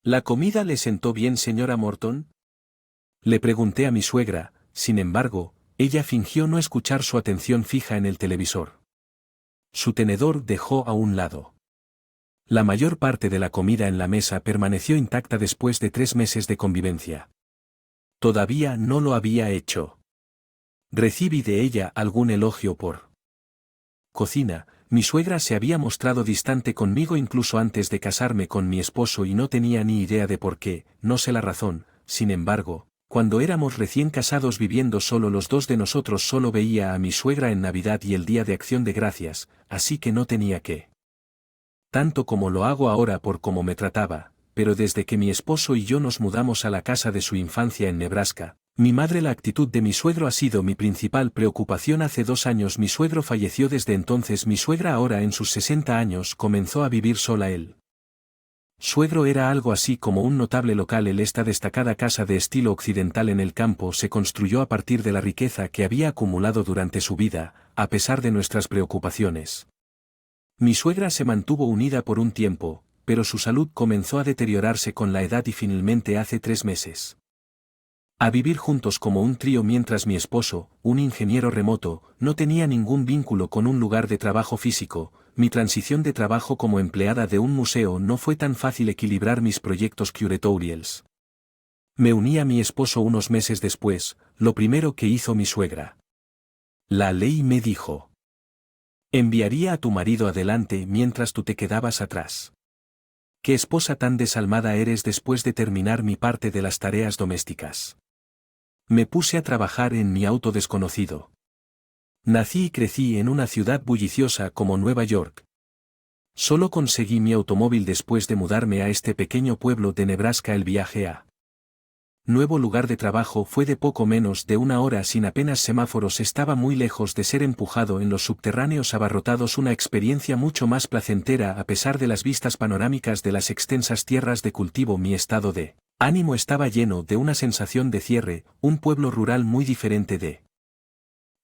¿La comida le sentó bien, señora Morton? Le pregunté a mi suegra, sin embargo, ella fingió no escuchar su atención fija en el televisor. Su tenedor dejó a un lado. La mayor parte de la comida en la mesa permaneció intacta después de 3 meses de convivencia. Todavía no lo había hecho. Recibí de ella algún elogio por cocina. Mi suegra se había mostrado distante conmigo incluso antes de casarme con mi esposo y no tenía ni idea de por qué, no sé la razón. Sin embargo, cuando éramos recién casados viviendo solo los dos de nosotros, solo veía a mi suegra en Navidad y el Día de Acción de Gracias, así que no tenía que. Tanto como lo hago ahora por cómo me trataba, pero desde que mi esposo y yo nos mudamos a la casa de su infancia en Nebraska, mi madre, la actitud de mi suegro ha sido mi principal preocupación. Hace 2 años mi suegro falleció. Desde entonces mi suegra, ahora en sus 60 años, comenzó a vivir sola. El suegro era algo así como un notable local. Esta destacada casa de estilo occidental en el campo se construyó a partir de la riqueza que había acumulado durante su vida, a pesar de nuestras preocupaciones. Mi suegra se mantuvo unida por un tiempo, pero su salud comenzó a deteriorarse con la edad y finalmente hace 3 meses. A vivir juntos como un trío mientras mi esposo, un ingeniero remoto, no tenía ningún vínculo con un lugar de trabajo físico. Mi transición de trabajo como empleada de un museo no fue tan fácil. Equilibrar mis proyectos curatoriales. Me uní a mi esposo unos meses después. Lo primero que hizo mi suegra. La ley me dijo: enviaría a tu marido adelante mientras tú te quedabas atrás. ¿Qué esposa tan desalmada eres? Después de terminar mi parte de las tareas domésticas, me puse a trabajar en mi auto desconocido. Nací y crecí en una ciudad bulliciosa como Nueva York. Solo conseguí mi automóvil después de mudarme a este pequeño pueblo de Nebraska. El viaje a nuevo lugar de trabajo fue de poco menos de 1 hora sin apenas semáforos. Estaba muy lejos de ser empujado en los subterráneos abarrotados. Una experiencia mucho más placentera a pesar de las vistas panorámicas de las extensas tierras de cultivo. Mi estado de ánimo estaba lleno de una sensación de cierre. Un pueblo rural muy diferente de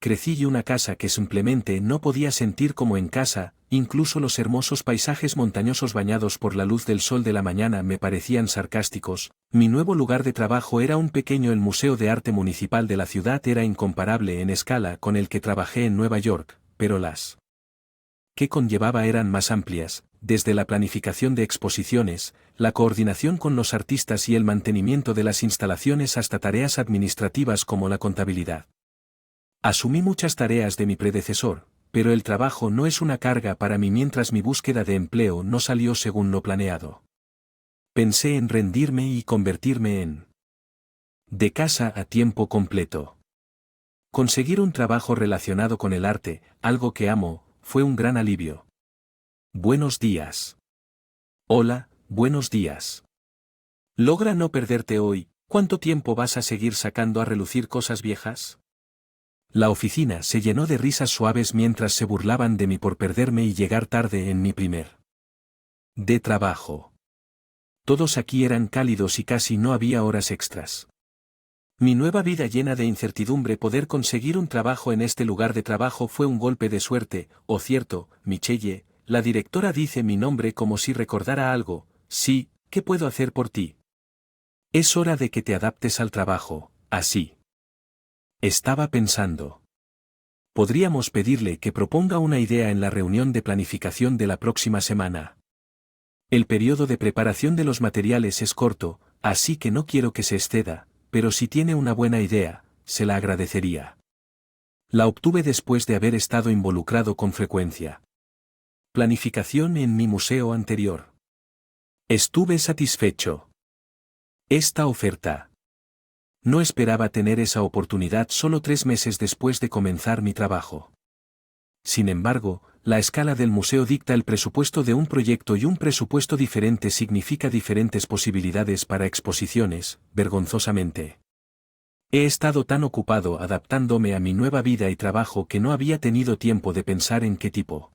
crecí y una casa que simplemente no podía sentir como en casa. Incluso los hermosos paisajes montañosos bañados por la luz del sol de la mañana me parecían sarcásticos. Mi nuevo lugar de trabajo era un pequeño. El Museo de Arte Municipal de la ciudad era incomparable en escala con el que trabajé en Nueva York, pero las que conllevaba eran más amplias, desde la planificación de exposiciones, la coordinación con los artistas y el mantenimiento de las instalaciones hasta tareas administrativas como la contabilidad. Asumí muchas tareas de mi predecesor, pero el trabajo no es una carga para mí. Mientras mi búsqueda de empleo no salió según lo planeado, pensé en rendirme y convertirme en de casa a tiempo completo. Conseguir un trabajo relacionado con el arte, algo que amo, fue un gran alivio. Buenos días. Hola, buenos días. Logra no perderte hoy. ¿Cuánto tiempo vas a seguir sacando a relucir cosas viejas? La oficina se llenó de risas suaves mientras se burlaban de mí por perderme y llegar tarde en mi primer de trabajo. Todos aquí eran cálidos y casi no había horas extras. Mi nueva vida llena de incertidumbre. Poder conseguir un trabajo en este lugar de trabajo fue un golpe de suerte. Oh, cierto, Michelle, la directora dice mi nombre como si recordara algo. Sí, ¿qué puedo hacer por ti? Es hora de que te adaptes al trabajo, así. Estaba pensando. Podríamos pedirle que proponga una idea en la reunión de planificación de la próxima semana. El periodo de preparación de los materiales es corto, así que no quiero que se exceda, pero si tiene una buena idea, se la agradecería. La obtuve después de haber estado involucrado con frecuencia. Planificación en mi museo anterior. Estuve satisfecho. Esta oferta. No esperaba tener esa oportunidad solo 3 meses después de comenzar mi trabajo. Sin embargo, la escala del museo dicta el presupuesto de un proyecto y un presupuesto diferente significa diferentes posibilidades para exposiciones. Vergonzosamente. He estado tan ocupado adaptándome a mi nueva vida y trabajo que no había tenido tiempo de pensar en qué tipo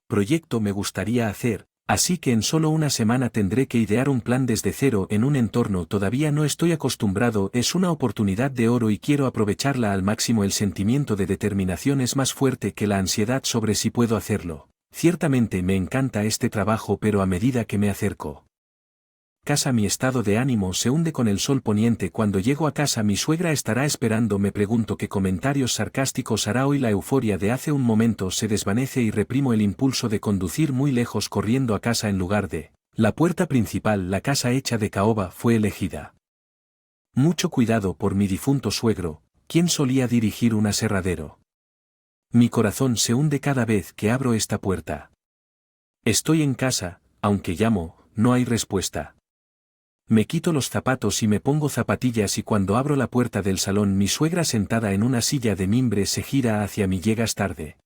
proyecto me gustaría hacer. Así que en solo una semana tendré que idear un plan desde cero en un entorno todavía no estoy acostumbrado. Es una oportunidad de oro y quiero aprovecharla al máximo. El sentimiento de determinación es más fuerte que la ansiedad sobre si puedo hacerlo. Ciertamente me encanta este trabajo, pero a medida que me acerco casa mi estado de ánimo se hunde con el sol poniente. Cuando llego a casa mi suegra estará esperando. Me pregunto qué comentarios sarcásticos hará hoy. La euforia de hace un momento se desvanece y reprimo el impulso de conducir muy lejos corriendo a casa en lugar de la puerta principal. La casa hecha de caoba fue elegida. Mucho cuidado por mi difunto suegro, quien solía dirigir un aserradero. Mi corazón se hunde cada vez que abro esta puerta. Estoy en casa, aunque llamo, no hay respuesta. Me quito los zapatos y me pongo zapatillas y cuando abro la puerta del salón mi suegra sentada en una silla de mimbre se gira hacia mí. Llegas tarde.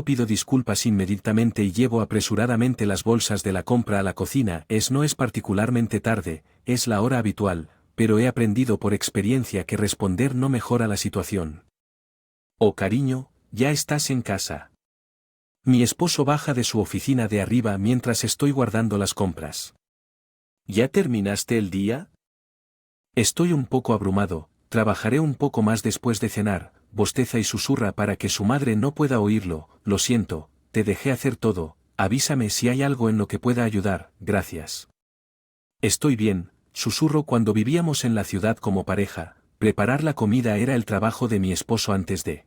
Pido disculpas inmediatamente y llevo apresuradamente las bolsas de la compra a la cocina. No es particularmente tarde, es la hora habitual, pero he aprendido por experiencia que responder no mejora la situación. Oh cariño, ya estás en casa. Mi esposo baja de su oficina de arriba mientras estoy guardando las compras. ¿Ya terminaste el día? Estoy un poco abrumado, trabajaré un poco más después de cenar. Bosteza y susurra para que su madre no pueda oírlo. Lo siento, te dejé hacer todo, avísame si hay algo en lo que pueda ayudar, gracias. Estoy bien, susurro. Cuando vivíamos en la ciudad como pareja, preparar la comida era el trabajo de mi esposo antes de.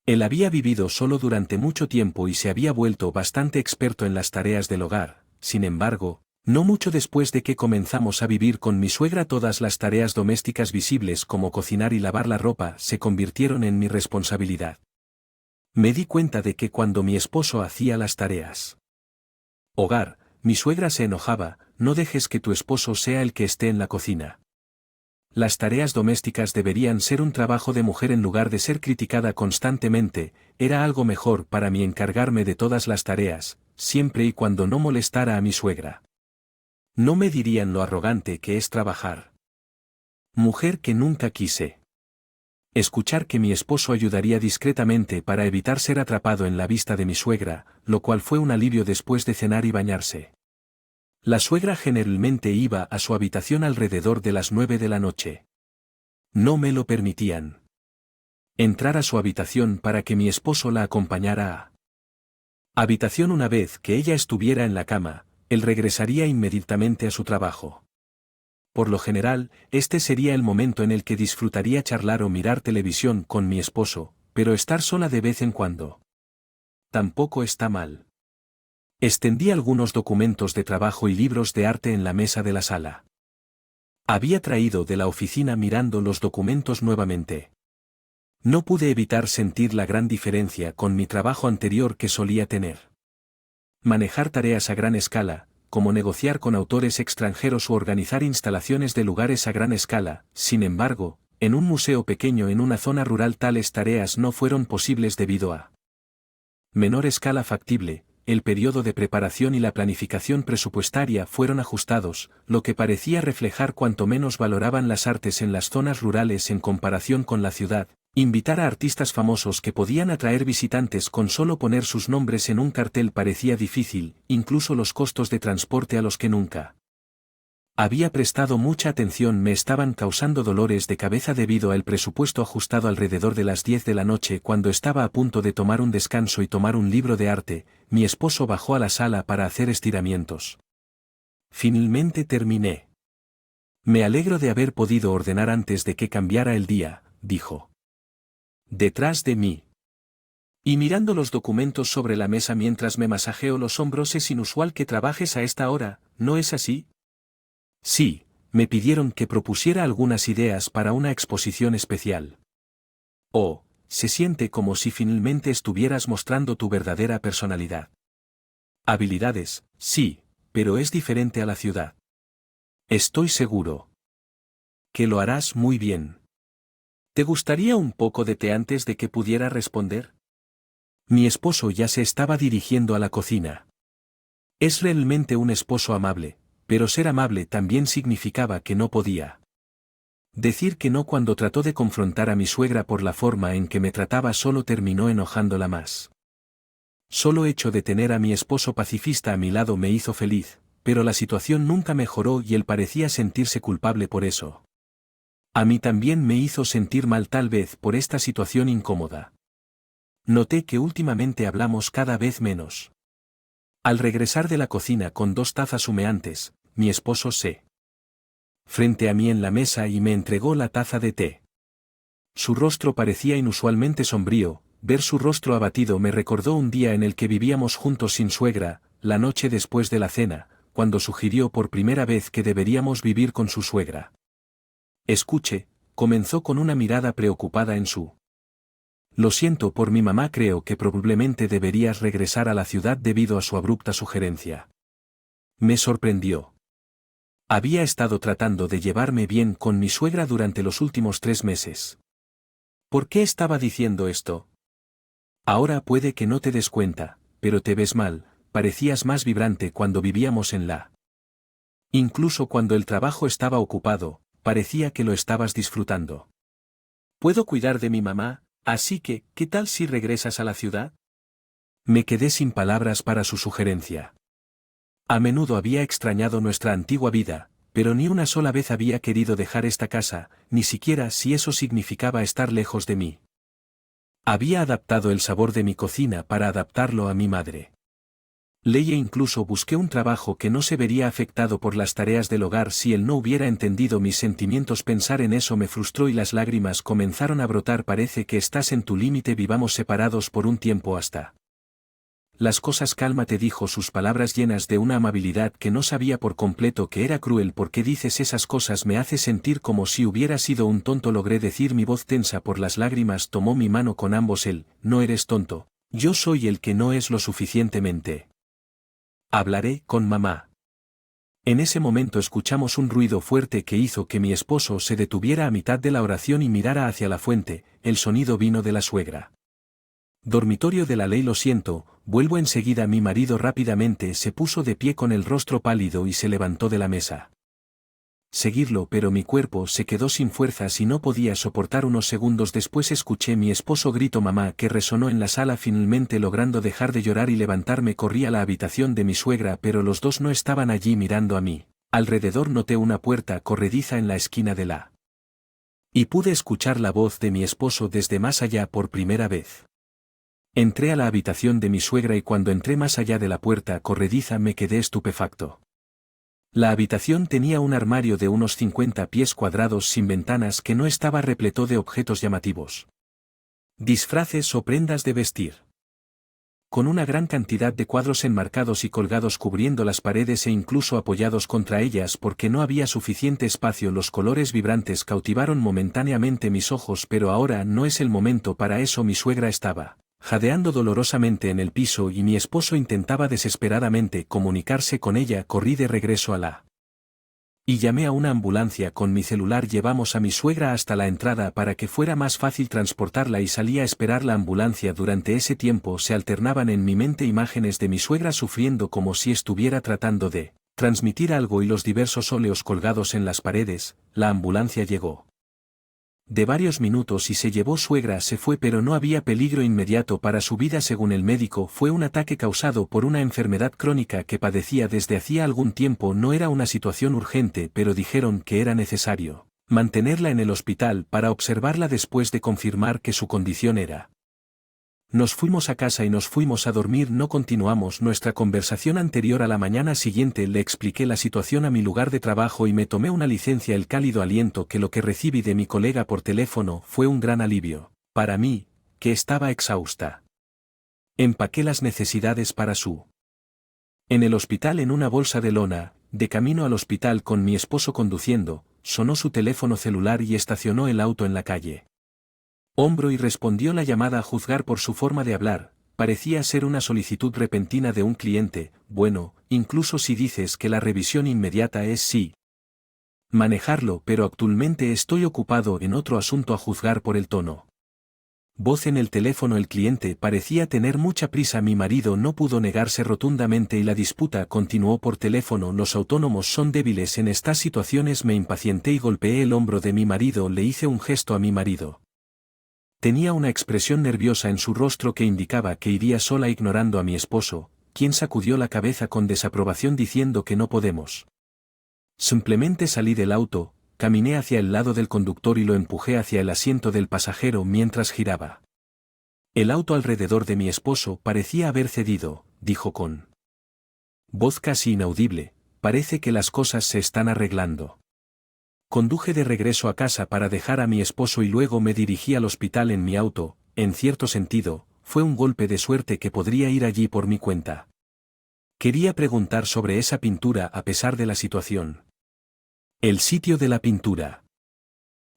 Él había vivido solo durante mucho tiempo y se había vuelto bastante experto en las tareas del hogar. Sin embargo, no mucho después de que comenzamos a vivir con mi suegra, todas las tareas domésticas visibles como cocinar y lavar la ropa se convirtieron en mi responsabilidad. Me di cuenta de que cuando mi esposo hacía las tareas hogar, mi suegra se enojaba. No dejes que tu esposo sea el que esté en la cocina. Las tareas domésticas deberían ser un trabajo de mujer en lugar de ser criticada constantemente. Era algo mejor para mí encargarme de todas las tareas, siempre y cuando no molestara a mi suegra. No me dirían lo arrogante que es trabajar. Mujer que nunca quise. Escuchar que mi esposo ayudaría discretamente para evitar ser atrapado en la vista de mi suegra, lo cual fue un alivio después de cenar y bañarse. La suegra generalmente iba a su habitación alrededor de las 9 de la noche. No me lo permitían. Entrar a su habitación para que mi esposo la acompañara a habitación. Una vez que ella estuviera en la cama, él regresaría inmediatamente a su trabajo. Por lo general, este sería el momento en el que disfrutaría charlar o mirar televisión con mi esposo, pero estar sola de vez en cuando tampoco está mal. Extendí algunos documentos de trabajo y libros de arte en la mesa de la sala. Había traído de la oficina mirando los documentos nuevamente. No pude evitar sentir la gran diferencia con mi trabajo anterior que solía tener. Manejar tareas a gran escala, como negociar con autores extranjeros o organizar instalaciones de lugares a gran escala. Sin embargo, en un museo pequeño en una zona rural tales tareas no fueron posibles debido a menor escala factible. El periodo de preparación y la planificación presupuestaria fueron ajustados, lo que parecía reflejar cuánto menos valoraban las artes en las zonas rurales en comparación con la ciudad. Invitar a artistas famosos que podían atraer visitantes con solo poner sus nombres en un cartel parecía difícil. Incluso los costos de transporte a los que nunca había prestado mucha atención me estaban causando dolores de cabeza debido al presupuesto ajustado. Alrededor de las 10 de la noche, cuando estaba a punto de tomar un descanso y tomar un libro de arte, mi esposo bajó a la sala para hacer estiramientos. Finalmente terminé. Me alegro de haber podido ordenar antes de que cambiara el día, dijo. Detrás de mí. Y mirando los documentos sobre la mesa mientras me masajeo los hombros. Es inusual que trabajes a esta hora, ¿no es así? Sí, me pidieron que propusiera algunas ideas para una exposición especial. Oh, se siente como si finalmente estuvieras mostrando tu verdadera personalidad. Habilidades, sí, pero es diferente a la ciudad. Estoy seguro que lo harás muy bien. ¿Te gustaría un poco de té antes de que pudiera responder? Mi esposo ya se estaba dirigiendo a la cocina. Es realmente un esposo amable. Pero ser amable también significaba que no podía decir que no cuando trató de confrontar a mi suegra por la forma en que me trataba. Solo terminó enojándola más. Solo hecho de tener a mi esposo pacifista a mi lado me hizo feliz, pero la situación nunca mejoró y él parecía sentirse culpable por eso. A mí también me hizo sentir mal, tal vez por esta situación incómoda. Noté que últimamente hablamos cada vez menos. Al regresar de la cocina con 2 tazas humeantes, mi esposo se frente a mí en la mesa y me entregó la taza de té. Su rostro parecía inusualmente sombrío. Ver su rostro abatido me recordó un día en el que vivíamos juntos sin suegra, la noche después de la cena, cuando sugirió por primera vez que deberíamos vivir con su suegra. Escuche, comenzó con una mirada preocupada en su. Lo siento por mi mamá, creo que probablemente deberías regresar a la ciudad debido a su abrupta sugerencia. Me sorprendió. Había estado tratando de llevarme bien con mi suegra durante los últimos 3 meses. ¿Por qué estaba diciendo esto? Ahora puede que no te des cuenta, pero te ves mal, parecías más vibrante cuando vivíamos en la. Incluso cuando el trabajo estaba ocupado, parecía que lo estabas disfrutando. Puedo cuidar de mi mamá, así que, ¿qué tal si regresas a la ciudad? Me quedé sin palabras para su sugerencia. A menudo había extrañado nuestra antigua vida, pero ni una sola vez había querido dejar esta casa, ni siquiera si eso significaba estar lejos de mí. Había adaptado el sabor de mi cocina para adaptarlo a mi madre. Leí e incluso busqué un trabajo que no se vería afectado por las tareas del hogar si él no hubiera entendido mis sentimientos. Pensar en eso me frustró y las lágrimas comenzaron a brotar. Parece que estás en tu límite, vivamos separados por un tiempo hasta. Las cosas, cálmate, dijo, sus palabras llenas de una amabilidad que no sabía por completo que era cruel. ¿Por qué dices esas cosas? Me hace sentir como si hubiera sido un tonto, logré decir, mi voz tensa por las lágrimas. Tomó mi mano con ambos. Él, no eres tonto, yo soy el que no es lo suficientemente. Hablaré con mamá. En ese momento escuchamos un ruido fuerte que hizo que mi esposo se detuviera a mitad de la oración y mirara hacia la fuente. El sonido vino de la suegra. Dormitorio de la ley. Lo siento, vuelvo enseguida. Mi marido rápidamente se puso de pie con el rostro pálido y se levantó de la mesa. Seguirlo, pero mi cuerpo se quedó sin fuerzas y no podía soportar. Unos segundos después escuché mi esposo grito mamá, que resonó en la sala. Finalmente, logrando dejar de llorar y levantarme, corrí a la habitación de mi suegra, pero los dos no estaban allí mirando a mí. Alrededor noté una puerta corrediza en la esquina de la. Y pude escuchar la voz de mi esposo desde más allá por primera vez. Entré a la habitación de mi suegra y cuando entré más allá de la puerta corrediza me quedé estupefacto. La habitación tenía un armario de unos 50 pies cuadrados sin ventanas que no estaba repleto de objetos llamativos. Disfraces o prendas de vestir. Con una gran cantidad de cuadros enmarcados y colgados cubriendo las paredes e incluso apoyados contra ellas porque no había suficiente espacio. Los colores vibrantes cautivaron momentáneamente mis ojos, pero ahora no es el momento para eso. Mi suegra estaba jadeando dolorosamente en el piso y mi esposo intentaba desesperadamente comunicarse con ella. Corrí de regreso a la. Y llamé a una ambulancia con mi celular. Llevamos a mi suegra hasta la entrada para que fuera más fácil transportarla y salí a esperar la ambulancia. Durante ese tiempo se alternaban en mi mente imágenes de mi suegra sufriendo como si estuviera tratando de transmitir algo y los diversos óleos colgados en las paredes. La ambulancia llegó de varios minutos y se llevó suegra. Se fue, pero no había peligro inmediato para su vida. Según el médico, fue un ataque causado por una enfermedad crónica que padecía desde hacía algún tiempo. No era una situación urgente, pero dijeron que era necesario mantenerla en el hospital para observarla después de confirmar que su condición era. Nos fuimos a casa y nos fuimos a dormir. No continuamos nuestra conversación anterior. A la mañana siguiente le expliqué la situación a mi lugar de trabajo y me tomé una licencia. El cálido aliento que lo que recibí de mi colega por teléfono fue un gran alivio para mí, que estaba exhausta. Empaqué las necesidades para su. En el hospital en una bolsa de lona, de camino al hospital con mi esposo conduciendo, sonó su teléfono celular y estacionó el auto en la calle. Hombro y respondió la llamada. A juzgar por su forma de hablar, parecía ser una solicitud repentina de un cliente. Bueno, incluso si dices que la revisión inmediata es sí. Manejarlo, pero actualmente estoy ocupado en otro asunto. A juzgar por el tono. Voz en el teléfono. El cliente parecía tener mucha prisa. Mi marido no pudo negarse rotundamente y la disputa continuó por teléfono. Los autónomos son débiles en estas situaciones. Me impacienté y golpeé el hombro de mi marido. Le hice un gesto a mi marido. Tenía una expresión nerviosa en su rostro que indicaba que iría sola, ignorando a mi esposo, quien sacudió la cabeza con desaprobación diciendo que no podemos. Simplemente salí del auto, caminé hacia el lado del conductor y lo empujé hacia el asiento del pasajero mientras giraba. El auto alrededor de mi esposo parecía haber cedido, dijo con voz casi inaudible, parece que las cosas se están arreglando. Conduje de regreso a casa para dejar a mi esposo y luego me dirigí al hospital en mi auto. En cierto sentido, fue un golpe de suerte que podría ir allí por mi cuenta. Quería preguntar sobre esa pintura a pesar de la situación. El sitio de la pintura.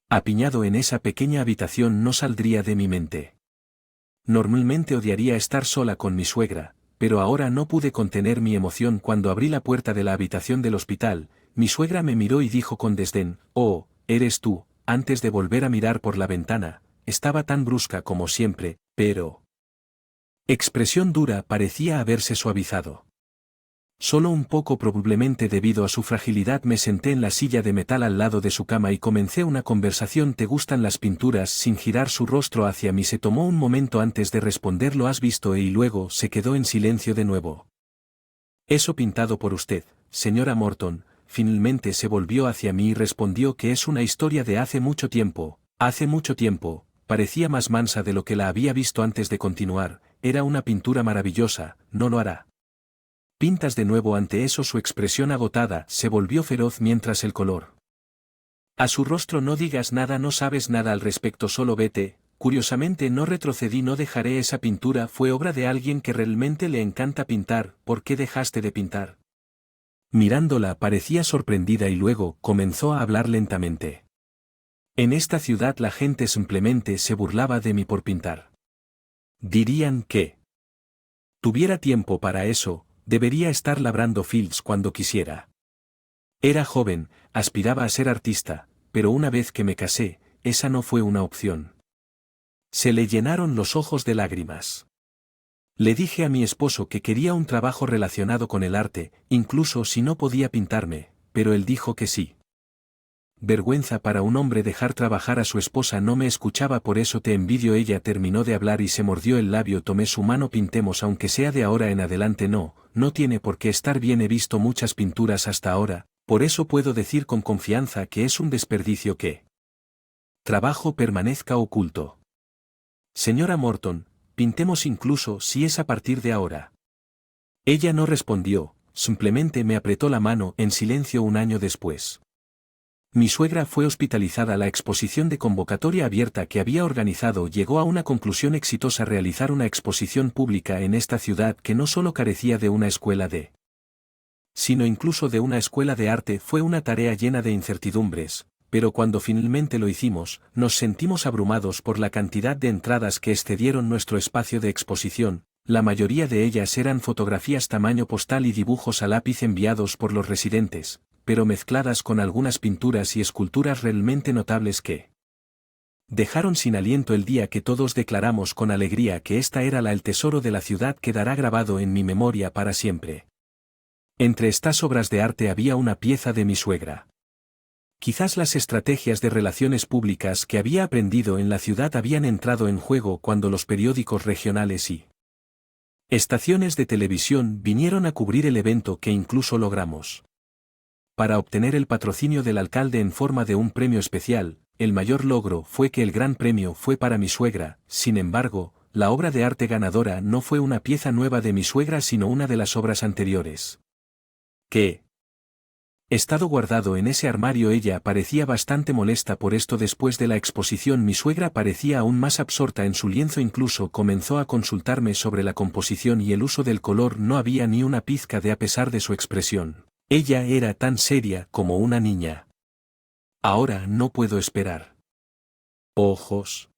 Apiñado en esa pequeña habitación no saldría de mi mente. Normalmente odiaría estar sola con mi suegra, pero ahora no pude contener mi emoción cuando abrí la puerta de la habitación del hospital. Mi suegra me miró y dijo con desdén: «Oh, eres tú», antes de volver a mirar por la ventana. Estaba tan brusca como siempre, pero... expresión dura parecía haberse suavizado. Solo un poco, probablemente debido a su fragilidad, me senté en la silla de metal al lado de su cama y comencé una conversación. «¿Te gustan las pinturas?». Sin girar su rostro hacia mí se tomó un momento antes de responder: «¿Lo has visto?». Y luego se quedó en silencio de nuevo. «Eso pintado por usted, señora Morton». Finalmente se volvió hacia mí y respondió que es una historia de hace mucho tiempo. Hace mucho tiempo. Parecía más mansa de lo que la había visto antes de continuar. «Era una pintura maravillosa, ¿no lo hará?». «¿Pintas de nuevo?». Ante eso su expresión agotada se volvió feroz mientras el color a su rostro. «No digas nada, no sabes nada al respecto, solo vete». Curiosamente no retrocedí. «No dejaré esa pintura, fue obra de alguien que realmente le encanta pintar». «¿Por qué dejaste de pintar?». Mirándola parecía sorprendida y luego comenzó a hablar lentamente. «En esta ciudad la gente simplemente se burlaba de mí por pintar. Dirían que tuviera tiempo para eso, debería estar labrando fields cuando quisiera. Era joven, aspiraba a ser artista, pero una vez que me casé, esa no fue una opción». Se le llenaron los ojos de lágrimas. Le dije a mi esposo que quería un trabajo relacionado con el arte, incluso si no podía pintarme, pero él dijo que sí. Vergüenza para un hombre dejar trabajar a su esposa. No me escuchaba. «Por eso te envidio». Ella terminó de hablar y se mordió el labio. Tomé su mano. «Pintemos aunque sea de ahora en adelante». «No, no tiene por qué estar bien. He visto muchas pinturas hasta ahora, por eso puedo decir con confianza que es un desperdicio que trabajo permanezca oculto. Señora Morton, pintemos incluso si es a partir de ahora». Ella no respondió, simplemente me apretó la mano en silencio. Un año después, mi suegra fue hospitalizada. La exposición de convocatoria abierta que había organizado llegó a una conclusión exitosa: realizar una exposición pública en esta ciudad que no solo carecía de una escuela de sino incluso de una escuela de arte. Fue una tarea llena de incertidumbres, pero cuando finalmente lo hicimos, nos sentimos abrumados por la cantidad de entradas que excedieron nuestro espacio de exposición. La mayoría de ellas eran fotografías tamaño postal y dibujos a lápiz enviados por los residentes, pero mezcladas con algunas pinturas y esculturas realmente notables que dejaron sin aliento el día que todos declaramos con alegría que esta era el tesoro de la ciudad. Quedará grabado en mi memoria para siempre. Entre estas obras de arte había una pieza de mi suegra. Quizás las estrategias de relaciones públicas que había aprendido en la ciudad habían entrado en juego cuando los periódicos regionales y estaciones de televisión vinieron a cubrir el evento, que incluso logramos para obtener el patrocinio del alcalde en forma de un premio especial. El mayor logro fue que el gran premio fue para mi suegra. Sin embargo, la obra de arte ganadora no fue una pieza nueva de mi suegra, sino una de las obras anteriores que estado guardado en ese armario. Ella parecía bastante molesta por esto. Después de la exposición mi suegra parecía aún más absorta en su lienzo. Incluso comenzó a consultarme sobre la composición y el uso del color. No había ni una pizca de a pesar de su expresión. Ella era tan seria como una niña. «Ahora no puedo esperar». «Ojos».